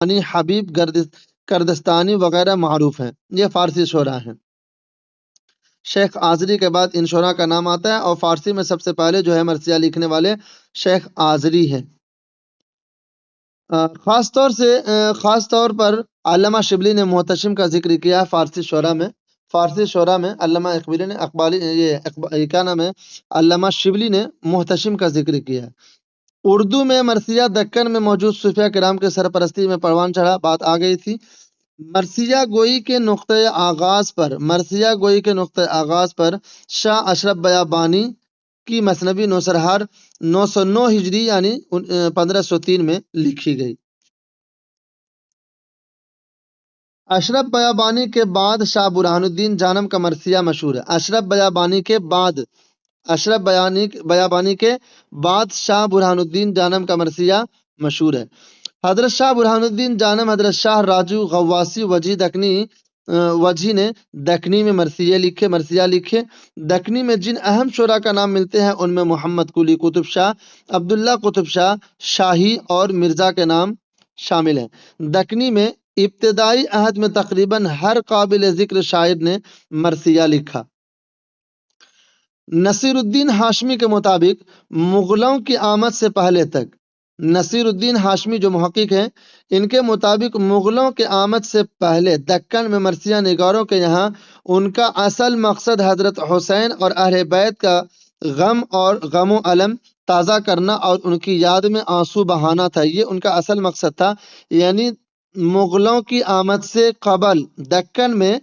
حبیب کردستانی وغیرہ معروف ہیں، یہ فارسی شعراء ہیں۔ شیخ آزری کے بعد ان شعراء کا نام آتا ہے، اور فارسی میں سب سے پہلے جو ہے مرثیہ لکھنے والے شیخ آزری ہیں۔ خاص طور پر علامہ شبلی نے محتشم کا ذکر کیا ہے فارسی شعراء میں علامہ اقبالی نے کیا نام ہے، علامہ شبلی نے محتشم کا ذکر کیا ہے۔ اردو میں مرثیہ دکن میں موجود صوفیہ کرام کے سرپرستی میں پروان چڑھا، بات آ گئی تھی۔ مرثیہ گوئی کے نقطۂ آغاز پر شاہ اشرف بیابانی کی مثنوی نوسرہار 909 ہجری یعنی 1503 میں لکھی گئی۔ اشرف بیابانی کے بعد شاہ برہان الدین جانم کا مرثیہ مشہور ہے۔ اشرف بیابانی کے بعد شاہ برہان الدین جانم کا مرثیہ مشہور ہے۔ حضرت شاہ برہان الدین جانم حضرت شاہ راجو غواسی وجی نے دکنی میں مرثیہ لکھے۔ دکنی میں جن اہم شعراء کا نام ملتے ہیں ان میں محمد قلی قطب شاہ، عبداللہ قطب شاہ شاہی اور مرزا کے نام شامل ہیں۔ دکنی میں ابتدائی عہد میں تقریباً ہر قابل ذکر شاعر نے مرثیہ لکھا۔ نصیر الدین ہاشمی کے مطابق مغلوں کی آمد سے پہلے تک، نصیر الدین ہاشمی جو محقق ہیں، ان کے مطابق مغلوں کے آمد سے پہلے دکن میں مرثیہ نگاروں کے یہاں ان کا اصل مقصد حضرت حسین اور اہل بیت کا غم و علم تازہ کرنا اور ان کی یاد میں آنسو بہانا تھا۔ یہ ان کا اصل مقصد تھا، یعنی مغلوں کی آمد سے قبل دکن میں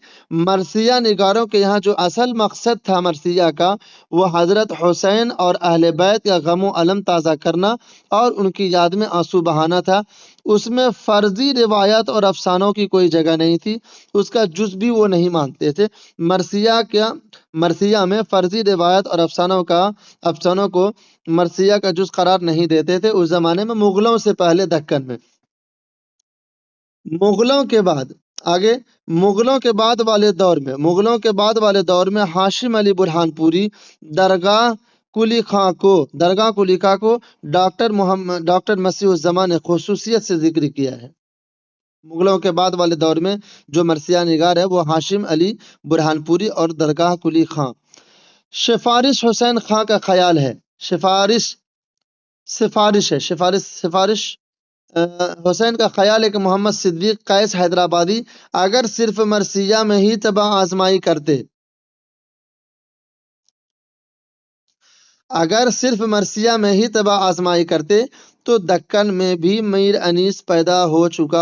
مرثیہ نگاروں کے یہاں جو اصل مقصد تھا مرثیہ کا، وہ حضرت حسین اور اہل بیت کا غم و علم تازہ کرنا اور ان کی یاد میں آنسو بہانا تھا۔ اس میں فرضی روایات اور افسانوں کی کوئی جگہ نہیں تھی، اس کا جز بھی وہ نہیں مانتے تھے۔ مرثیہ میں فرضی روایات اور افسانوں کو مرثیہ کا جز قرار نہیں دیتے تھے اس زمانے میں، مغلوں سے پہلے دکن میں۔ مغلوں کے بعد والے دور میں ہاشم علی برہان پوری درگاہ کلی خاں کو ڈاکٹر مسیح الزمان نے خصوصیت سے ذکر کیا ہے۔ مغلوں کے بعد والے دور میں جو مرثیہ نگار ہے وہ ہاشم علی برہان پوری اور درگاہ کلی خاں۔ سفارش حسین خاں کا خیال ہے، سفارش حسین کا خیال ہے کہ محمد صدیق قیس حیدرآبادی اگر صرف مرثیہ میں ہی طبع آزمائی کرتے تو دکن میں بھی میر انیس پیدا ہو چکا